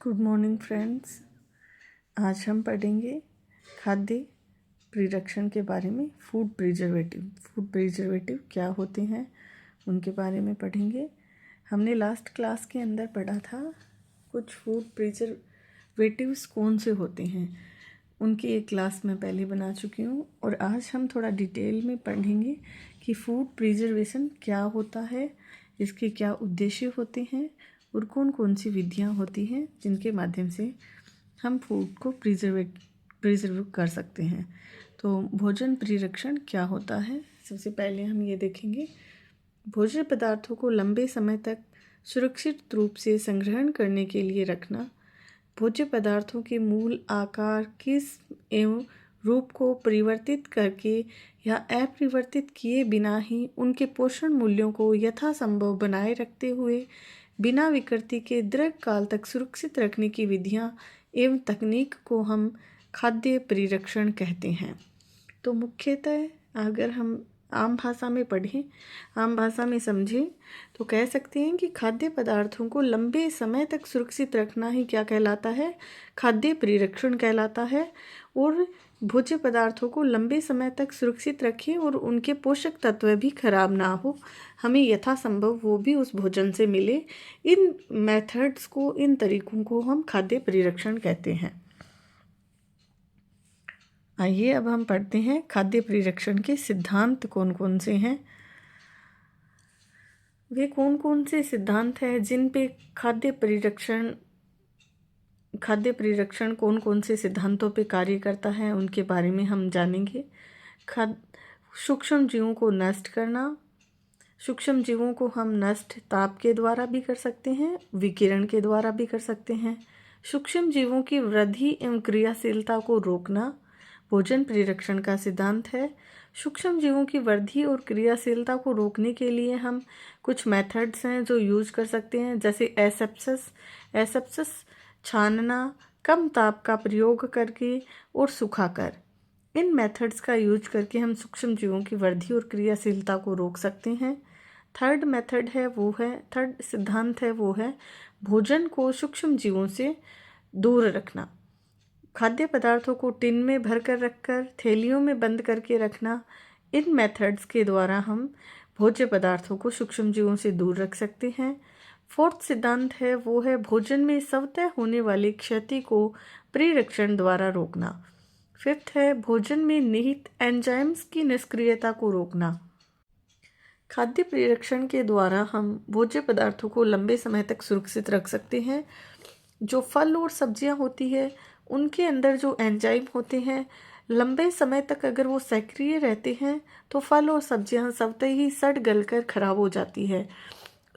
Good morning friends. आज हम पढ़ेंगे खाद्य परिरक्षण के बारे में। फूड प्रिजर्वेटिव क्या होते हैं उनके बारे में पढ़ेंगे। हमने लास्ट क्लास के अंदर पढ़ा था कुछ फूड प्रिजर्वेटिव्स कौन से होते हैं, उनकी एक क्लास मैं पहले बना चुकी हूँ। और आज हम थोड़ा डिटेल में पढ़ेंगे कि फूड प्रिजर्वेशन क्या होता है, इसके क्या उद्देश्य होते हैं और कौन कौन सी विधियाँ होती हैं जिनके माध्यम से हम फूड को प्रिजर्व कर सकते हैं। तो भोजन परिरक्षण क्या होता है, सबसे पहले हम ये देखेंगे। भोज्य पदार्थों को लंबे समय तक सुरक्षित रूप से संग्रहण करने के लिए रखना, भोज्य पदार्थों के मूल आकार, किस्म एवं रूप को परिवर्तित करके या अपरिवर्तित किए बिना ही उनके पोषण मूल्यों को यथासंभव बनाए रखते हुए बिना विकृति के दीर्घ काल तक सुरक्षित रखने की विधियां एवं तकनीक को हम खाद्य परिरक्षण कहते हैं। तो मुख्यतः अगर हम आम भाषा में पढ़ें, आम भाषा में समझें तो कह सकते हैं कि खाद्य पदार्थों को लंबे समय तक सुरक्षित रखना ही क्या कहलाता है, खाद्य परिरक्षण कहलाता है। और भोज्य पदार्थों को लंबे समय तक सुरक्षित रखें और उनके पोषक तत्व भी खराब ना हो, हमें यथासंभव वो भी उस भोजन से मिले। इन मेथड्स को, इन तरीकों को हम खाद्य परिरक्षण कहते हैं। आइए अब हम पढ़ते हैं खाद्य परिरक्षण के सिद्धांत कौन कौन से हैं। वे कौन कौन से सिद्धांत हैं जिन पे खाद्य परिरक्षण कौन कौन से सिद्धांतों पे कार्य करता है, उनके बारे में हम जानेंगे। सूक्ष्म जीवों को नष्ट करना। सूक्ष्म जीवों को हम नष्ट ताप के द्वारा भी कर सकते हैं, विकिरण के द्वारा भी कर सकते हैं। सूक्ष्म जीवों की वृद्धि एवं क्रियाशीलता को रोकना भोजन परिरक्षण का सिद्धांत है। सूक्ष्म जीवों की वृद्धि और क्रियाशीलता को रोकने के लिए हम कुछ मेथड्स हैं जो यूज कर सकते हैं, जैसे एसेप्सिस छानना, कम ताप का प्रयोग करके और सुखाकर। इन मेथड्स का यूज करके हम सूक्ष्म जीवों की वृद्धि और क्रियाशीलता को रोक सकते हैं। थर्ड सिद्धांत है वो है भोजन को सूक्ष्म जीवों से दूर रखना। खाद्य पदार्थों को टिन में भरकर रखकर थैलियों में बंद करके रखना। इन मेथड्स के द्वारा हम भोज्य पदार्थों को सूक्ष्म जीवों से दूर रख सकते हैं। फोर्थ सिद्धांत है वो है भोजन में स्वतः होने वाली क्षति को परिरक्षण द्वारा रोकना। फिफ्थ है भोजन में निहित एंजाइम्स की निष्क्रियता को रोकना। खाद्य परिरक्षण के द्वारा हम भोज्य पदार्थों को लंबे समय तक सुरक्षित रख सकते हैं। जो फल और सब्जियां होती है उनके अंदर जो एंजाइम होते हैं, लंबे समय तक अगर वो सक्रिय रहते हैं तो फल और सब्जियां स्वतः ही सड़ गल कर खराब हो जाती है।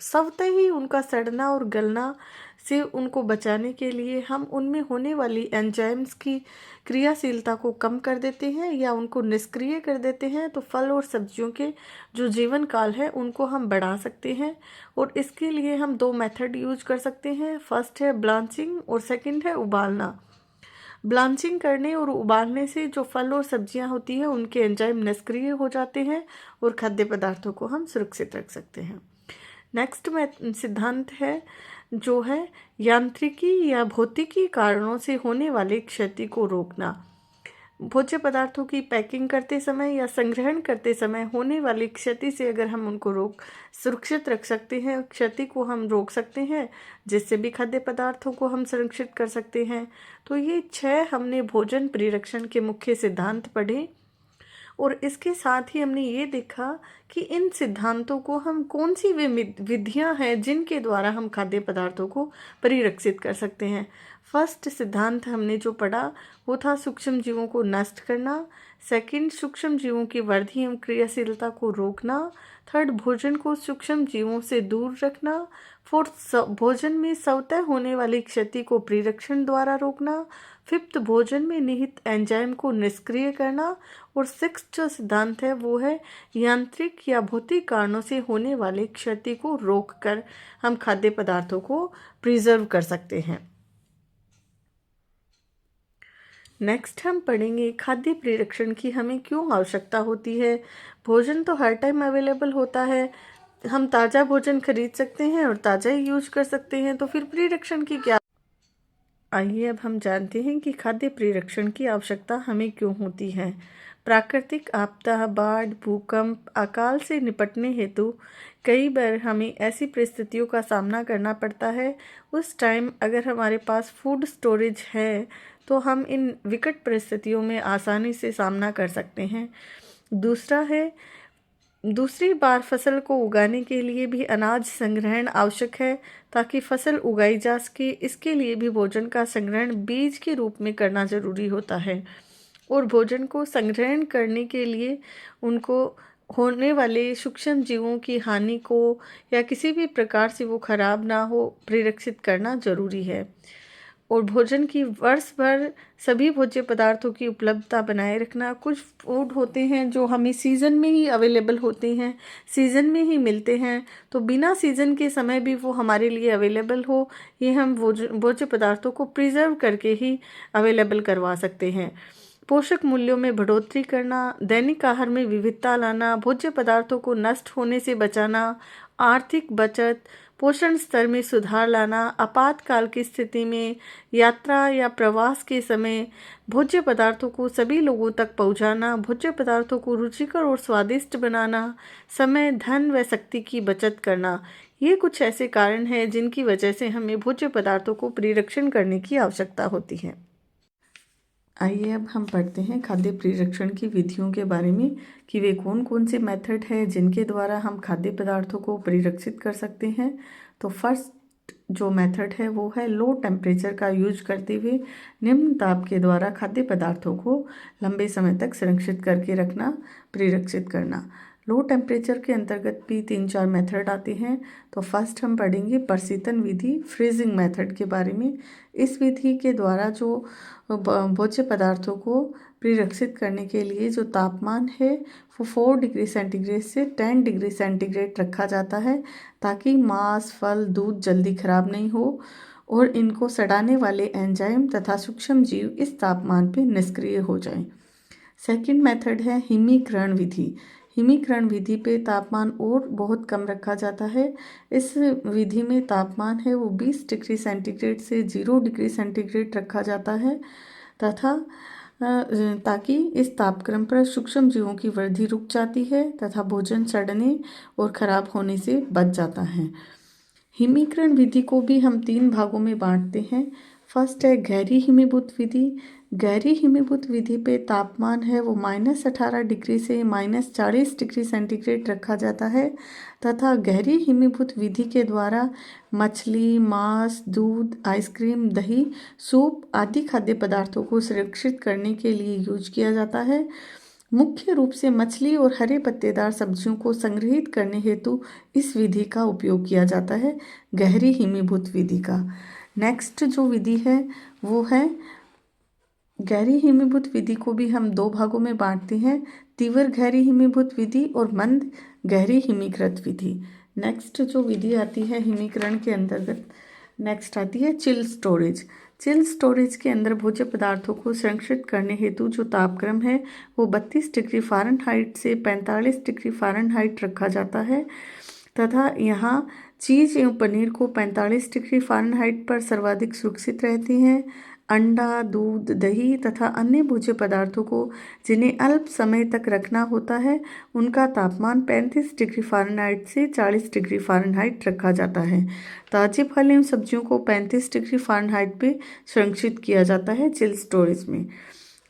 स्वतः ही उनका सड़ना और गलना से उनको बचाने के लिए हम उनमें होने वाली एंजाइम्स की क्रियाशीलता को कम कर देते हैं या उनको निष्क्रिय कर देते हैं। तो फल और सब्जियों के जो जीवन काल है उनको हम बढ़ा सकते हैं। और इसके लिए हम दो मेथड यूज कर सकते हैं। फर्स्ट है ब्लांचिंग और सेकंड है उबालना। ब्लांचिंग करने और उबालने से जो फल और सब्जियां होती हैं उनके एंजाइम निष्क्रिय हो जाते हैं और खाद्य पदार्थों को हम सुरक्षित रख सकते हैं। नेक्स्ट में सिद्धांत है जो है यांत्रिकी या भौतिकी कारणों से होने वाली क्षति को रोकना। भोज्य पदार्थों की पैकिंग करते समय या संग्रहण करते समय होने वाली क्षति से अगर हम उनको सुरक्षित रख सकते हैं, क्षति को हम रोक सकते हैं, जिससे भी खाद्य पदार्थों को हम संरक्षित कर सकते हैं। तो ये 6 हमने भोजन परिरक्षण के मुख्य सिद्धांत पढ़े। और इसके साथ ही हमने ये देखा कि इन सिद्धांतों को हम कौन सी वे विधियां हैं जिनके द्वारा हम खाद्य पदार्थों को परिरक्षित कर सकते हैं। फर्स्ट सिद्धांत हमने जो पढ़ा वो था सूक्ष्म जीवों को नष्ट करना। सेकंड, सूक्ष्म जीवों की वृद्धि एवं क्रियाशीलता को रोकना। थर्ड, भोजन को सूक्ष्म जीवों से दूर रखना। फोर्थ, भोजन में स्वतः होने वाली क्षति को परिरक्षण द्वारा रोकना। फिफ्थ, भोजन में निहित एंजाइम को निष्क्रिय करना। और सिक्स्थ जो सिद्धांत है वो है यांत्रिक या भौतिक कारणों से होने वाली क्षति को रोककर हम खाद्य पदार्थों को प्रिजर्व कर सकते हैं। नेक्स्ट हम पढ़ेंगे खाद्य परिरक्षण की हमें क्यों आवश्यकता होती है। भोजन तो हर टाइम अवेलेबल होता है, हम ताज़ा भोजन खरीद सकते हैं और ताज़ा ही यूज कर सकते हैं, तो फिर परिरक्षण की क्या। आइए अब हम जानते हैं कि खाद्य परिरक्षण की आवश्यकता हमें क्यों होती है। प्राकृतिक आपदा, बाढ़, भूकंप, अकाल से निपटने हेतु कई बार हमें ऐसी परिस्थितियों का सामना करना पड़ता है। उस टाइम अगर हमारे पास फूड स्टोरेज है तो हम इन विकट परिस्थितियों में आसानी से सामना कर सकते हैं। दूसरा है, दूसरी बार फसल को उगाने के लिए भी अनाज संग्रहण आवश्यक है ताकि फसल उगाई जा सके। इसके लिए भी भोजन का संग्रहण बीज के रूप में करना जरूरी होता है और भोजन को संग्रहण करने के लिए उनको होने वाले सूक्ष्म जीवों की हानि को या किसी भी प्रकार से वो खराब ना हो परिरक्षित करना जरूरी है। और भोजन की वर्ष भर सभी भोज्य पदार्थों की उपलब्धता बनाए रखना। कुछ फूड होते हैं जो हमें सीज़न में ही अवेलेबल होते हैं, सीज़न में ही मिलते हैं, तो बिना सीज़न के समय भी वो हमारे लिए अवेलेबल हो, ये हम भोज्य पदार्थों को प्रिजर्व करके ही अवेलेबल करवा सकते हैं। पोषक मूल्यों में बढ़ोतरी करना, दैनिक आहार में विविधता लाना, भोज्य पदार्थों को नष्ट होने से बचाना, आर्थिक बचत, पोषण स्तर में सुधार लाना, आपातकाल की स्थिति में यात्रा या प्रवास के समय भोज्य पदार्थों को सभी लोगों तक पहुंचाना, भोज्य पदार्थों को रुचिकर और स्वादिष्ट बनाना, समय, धन व शक्ति की बचत करना, ये कुछ ऐसे कारण हैं जिनकी वजह से हमें भोज्य पदार्थों को परिरक्षण करने की आवश्यकता होती है। आइए अब हम पढ़ते हैं खाद्य परिरक्षण की विधियों के बारे में कि वे कौन कौन से मेथड हैं जिनके द्वारा हम खाद्य पदार्थों को परिरक्षित कर सकते हैं। तो फर्स्ट जो मेथड है वो है लो टेम्परेचर का यूज करते हुए निम्न ताप के द्वारा खाद्य पदार्थों को लंबे समय तक संरक्षित करके रखना, परिरक्षित करना। लो टेम्परेचर के अंतर्गत भी 3-4 मेथड आते हैं। तो फर्स्ट हम पढ़ेंगे प्रशीतन विधि, फ्रीजिंग मेथड के बारे में। इस विधि के द्वारा जो भोज्य पदार्थों को परिरक्षित करने के लिए जो तापमान है वो 4 डिग्री सेंटीग्रेड से 10 डिग्री सेंटीग्रेड रखा जाता है ताकि मांस, फल, दूध जल्दी खराब नहीं हो और इनको सड़ाने वाले एंजाइम तथा सूक्ष्म जीव इस तापमान पे निष्क्रिय हो जाएं। सेकंड मेथड है हिमीकरण विधि। हिमीकरण विधि पे तापमान और बहुत कम रखा जाता है। इस विधि में तापमान है वो 20 डिग्री सेंटीग्रेड से 0 डिग्री सेंटीग्रेड रखा जाता है तथा ताकि इस तापक्रम पर सूक्ष्म जीवों की वृद्धि रुक जाती है तथा भोजन सड़ने और खराब होने से बच जाता है। हिमीकरण विधि को भी हम 3 भागों में बांटते हैं। फर्स्ट है गहरी हिमीभूत विधि। गहरी हिमीभूत विधि पे तापमान है वो -18 डिग्री से -40 डिग्री सेंटीग्रेड रखा जाता है तथा गहरी हिमीभूत विधि के द्वारा मछली, मांस, दूध, आइसक्रीम, दही, सूप आदि खाद्य पदार्थों को सुरक्षित करने के लिए यूज किया जाता है। मुख्य रूप से मछली और हरे पत्तेदार सब्जियों को संग्रहित करने हेतु इस विधि का उपयोग किया जाता है, गहरी हिमीभूत विधि का। नेक्स्ट जो विधि है वो है गहरी हिमीभूत विधि को भी हम 2 भागों में बांटते हैं, तीव्र गहरी हिमीभूत विधि और मंद गहरी हिमीकृत विधि। नेक्स्ट जो विधि आती है हिमीकरण के अंतर्गत, नेक्स्ट आती है चिल स्टोरेज। चिल स्टोरेज के अंदर भोज्य पदार्थों को संरक्षित करने हेतु जो तापक्रम है वो 32 डिग्री फ़ारेनहाइट से 45 डिग्री फ़ारेनहाइट रखा जाता है तथा यहाँ चीज़ एवं पनीर को 45 डिग्री फ़ारेनहाइट पर सर्वाधिक सुरक्षित रहती हैं। अंडा, दूध, दही तथा अन्य भोज्य पदार्थों को जिन्हें अल्प समय तक रखना होता है उनका तापमान 35 डिग्री फ़ारेनहाइट से 40 डिग्री फ़ारेनहाइट रखा जाता है। ताजे फल एवं सब्जियों को 35 डिग्री फ़ारेनहाइट पे संरक्षित किया जाता है चिल स्टोरेज में।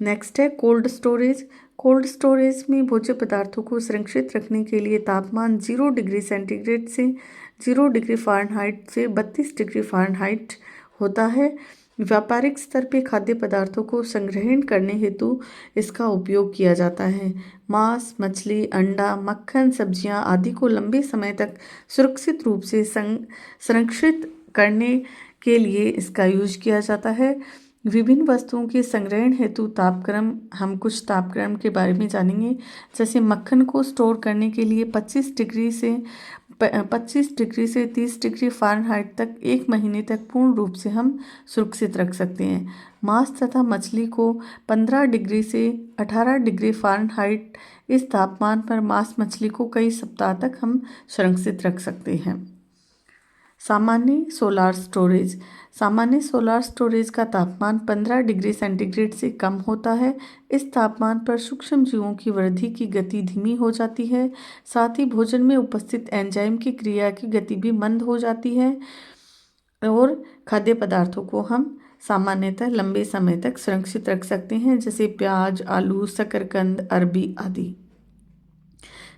नेक्स्ट है कोल्ड स्टोरेज। कोल्ड स्टोरेज में भोज्य पदार्थों को संरक्षित रखने के लिए तापमान 0 डिग्री सेंटीग्रेड से 0 डिग्री फ़ारेनहाइट से 32 डिग्री फ़ारेनहाइट होता है। व्यापारिक स्तर पे खाद्य पदार्थों को संग्रहण करने हेतु इसका उपयोग किया जाता है। मांस, मछली, अंडा, मक्खन, सब्जियां आदि को लंबे समय तक सुरक्षित रूप से संरक्षित करने के लिए इसका यूज किया जाता है। विभिन्न वस्तुओं के संग्रहण हेतु तापक्रम, हम कुछ तापक्रम के बारे में जानेंगे। जैसे मक्खन को स्टोर करने के लिए 25 डिग्री से 30 डिग्री फ़ारेनहाइट तक 1 महीने तक पूर्ण रूप से हम सुरक्षित रख सकते हैं। मांस तथा मछली को 15 डिग्री से 18 डिग्री फ़ारेनहाइट इस तापमान पर मांस मछली को कई सप्ताह तक हम सुरक्षित रख सकते हैं। सामान्य सोलार स्टोरेज। सामान्य सोलार स्टोरेज का तापमान 15 डिग्री सेंटीग्रेड से कम होता है। इस तापमान पर सूक्ष्म जीवों की वृद्धि की गति धीमी हो जाती है। साथ ही भोजन में उपस्थित एंजाइम की क्रिया की गति भी मंद हो जाती है और खाद्य पदार्थों को हम सामान्यतः लंबे समय तक सुरक्षित रख सकते हैं, जैसे प्याज, आलू, शकरकंद, अरबी आदि।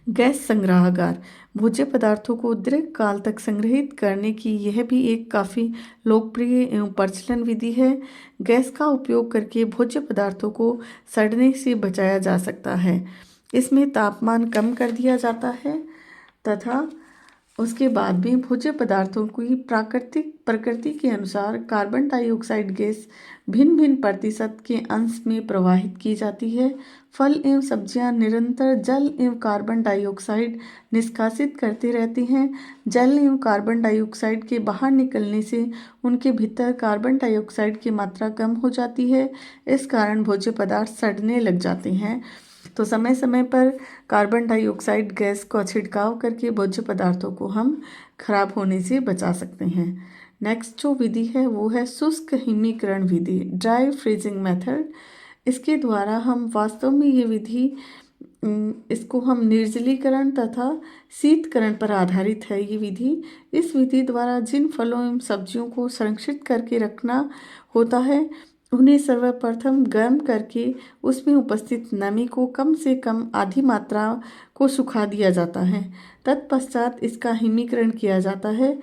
गैस संग्रहागार। भोज्य पदार्थों को दीर्घ काल तक संग्रहित करने की यह भी एक काफ़ी लोकप्रिय एवं प्रचलन विधि है। गैस का उपयोग करके भोज्य पदार्थों को सड़ने से बचाया जा सकता है। इसमें तापमान कम कर दिया जाता है तथा उसके बाद भी भोज्य पदार्थों की प्रकृति के अनुसार कार्बन डाइऑक्साइड गैस भिन्न भिन्न प्रतिशत के अंश में प्रवाहित की जाती है। फल एवं सब्जियां निरंतर जल एवं कार्बन डाइऑक्साइड निष्कासित करते रहते हैं। जल एवं कार्बन डाइऑक्साइड के बाहर निकलने से उनके भीतर कार्बन डाइऑक्साइड की मात्रा कम हो जाती है। इस कारण भोज्य पदार्थ सड़ने लग जाते हैं। तो समय समय पर कार्बन डाइऑक्साइड गैस का छिड़काव करके भोज्य पदार्थों को हम खराब होने से बचा सकते हैं। नेक्स्ट जो विधि है वो है शुष्क हिमीकरण विधि, ड्राई फ्रीजिंग मेथड। इसके द्वारा हम वास्तव में ये विधि इसको हम निर्जलीकरण तथा शीतकरण पर आधारित है। ये विधि इस विधि द्वारा जिन फलों एवं सब्जियों को संरक्षित करके रखना होता है उन्हें सर्वप्रथम गर्म करके उसमें उपस्थित नमी को कम से कम आधी मात्रा को सुखा दिया जाता है। तत्पश्चात इसका हिमीकरण किया जाता है।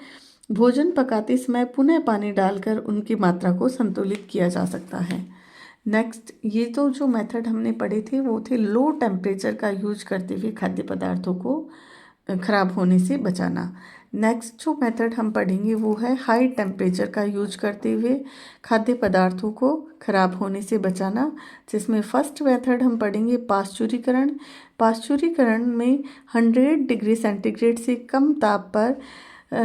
भोजन पकाते समय पुनः पानी डालकर उनकी मात्रा को संतुलित किया जा सकता है। नेक्स्ट ये तो जो मेथड हमने पढ़े थे वो थे लो टेम्परेचर का यूज करते हुए खाद्य पदार्थों को खराब होने से बचाना। नेक्स्ट जो मेथड हम पढ़ेंगे वो है हाई टेम्परेचर का यूज करते हुए खाद्य पदार्थों को खराब होने से बचाना, जिसमें फर्स्ट मेथड हम पढ़ेंगे पाश्चुरीकरण। पाश्चुरीकरण में 100 डिग्री सेंटीग्रेड से कम ताप पर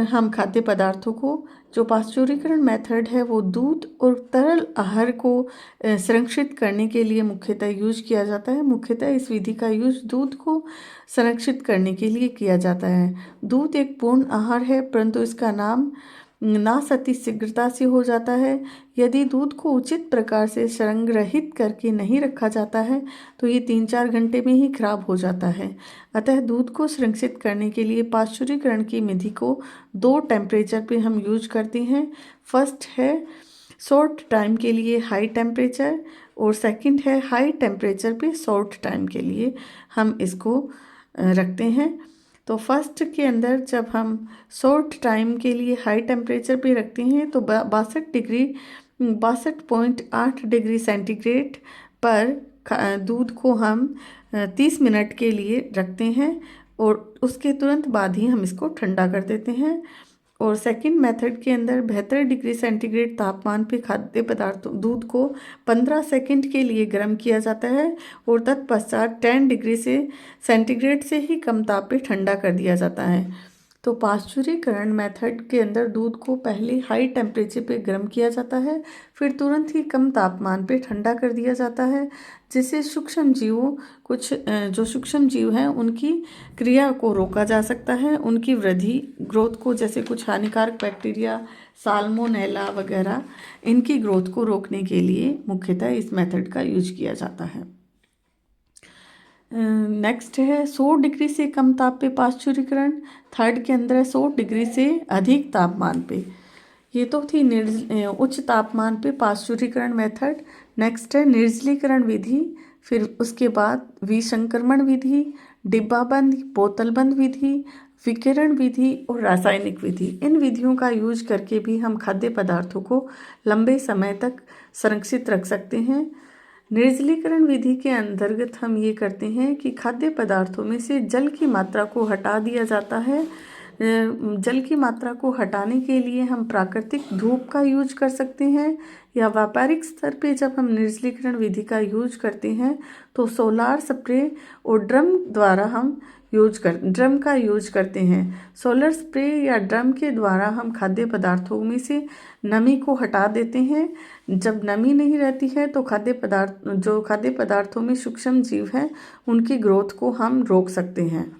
हम खाद्य पदार्थों को, जो पाश्चुरीकरण मेथड है वो दूध और तरल आहार को संरक्षित करने के लिए मुख्यतः यूज किया जाता है। मुख्यतः इस विधि का यूज दूध को संरक्षित करने के लिए किया जाता है। दूध एक पूर्ण आहार है परंतु इसका नाम नाश अति शीघ्रता से हो जाता है। यदि दूध को उचित प्रकार से संग्रहित करके नहीं रखा जाता है तो ये 3-4 घंटे में ही खराब हो जाता है। अतः दूध को संरक्षित करने के लिए पाश्चुरीकरण की विधि को 2 टेम्परेचर पे हम यूज करते हैं। फर्स्ट है शॉर्ट टाइम के लिए हाई टेम्परेचर और सेकंड है हाई टेम्परेचर पे शॉर्ट टाइम के लिए हम इसको रखते हैं। तो फर्स्ट के अंदर जब हम शॉर्ट टाइम के लिए हाई टेम्परेचर पे रखते हैं तो 62.8 डिग्री सेंटीग्रेड पर दूध को हम 30 मिनट के लिए रखते हैं और उसके तुरंत बाद ही हम इसको ठंडा कर देते हैं। और सेकंड मेथड के अंदर 72 डिग्री सेंटीग्रेड तापमान पे खाद्य पदार्थों दूध को 15 सेकंड के लिए गर्म किया जाता है और तत्पश्चात 10 डिग्री सेंटीग्रेड से ही कम ताप पे ठंडा कर दिया जाता है। तो पाश्चुरीकरण मेथड के अंदर दूध को पहले हाई टेम्परेचर पे गर्म किया जाता है, फिर तुरंत ही कम तापमान पे ठंडा कर दिया जाता है, जिससे सूक्ष्म जीवों जो सूक्ष्म जीव हैं उनकी क्रिया को रोका जा सकता है, उनकी वृद्धि ग्रोथ को, जैसे कुछ हानिकारक बैक्टीरिया साल्मोनेला वगैरह, इनकी ग्रोथ को रोकने के लिए मुख्यतः इस मेथड का यूज किया जाता है। नेक्स्ट है 100 डिग्री से कम ताप पे पाश्चुरीकरण। थर्ड के अंदर है 100 डिग्री से अधिक तापमान पे। ये तो थी उच्च तापमान पे पाश्चुरीकरण मेथड। नेक्स्ट है निर्जलीकरण विधि, फिर उसके बाद विसंक्रमण विधि, डिब्बाबंद बोतलबंद विधि, विकिरण विधि और रासायनिक विधि। इन विधियों का यूज करके भी हम खाद्य पदार्थों को लंबे समय तक संरक्षित रख सकते हैं। निर्जलीकरण विधि के अंतर्गत हम ये करते हैं कि खाद्य पदार्थों में से जल की मात्रा को हटा दिया जाता है। जल की मात्रा को हटाने के लिए हम प्राकृतिक धूप का यूज कर सकते हैं, या व्यापारिक स्तर पे जब हम निर्जलीकरण विधि का यूज करते हैं तो सोलार स्प्रे और ड्रम का यूज करते हैं। सोलर स्प्रे या ड्रम के द्वारा हम खाद्य पदार्थों में से नमी को हटा देते हैं। जब नमी नहीं रहती है तो खाद्य पदार्थों में सूक्ष्म जीव हैं उनकी ग्रोथ को हम रोक सकते हैं।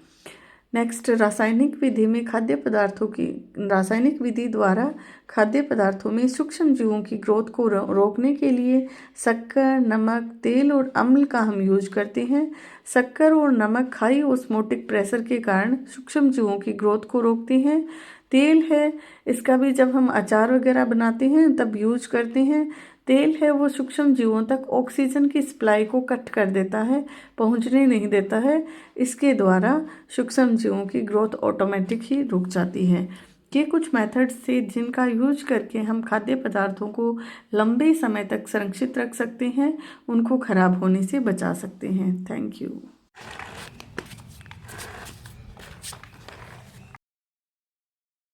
नेक्स्ट, रासायनिक विधि में खाद्य पदार्थों की रासायनिक विधि द्वारा खाद्य पदार्थों में सूक्ष्म जीवों की ग्रोथ को रोकने के लिए शक्कर, नमक, तेल और अम्ल का हम यूज करते हैं। शक्कर और नमक हाई ऑस्मोटिक प्रेशर के कारण सूक्ष्म जीवों की ग्रोथ को रोकते हैं। तेल है, इसका भी जब हम अचार वगैरह बनाते हैं तब यूज करते हैं। तेल है वो सूक्ष्म जीवों तक ऑक्सीजन की सप्लाई को कट कर देता है, पहुंचने नहीं देता है। इसके द्वारा सूक्ष्म जीवों की ग्रोथ ऑटोमेटिक ही रुक जाती है। ये कुछ मेथड्स से जिनका यूज करके हम खाद्य पदार्थों को लंबे समय तक संरक्षित रख सकते हैं, उनको खराब होने से बचा सकते हैं। Thank you.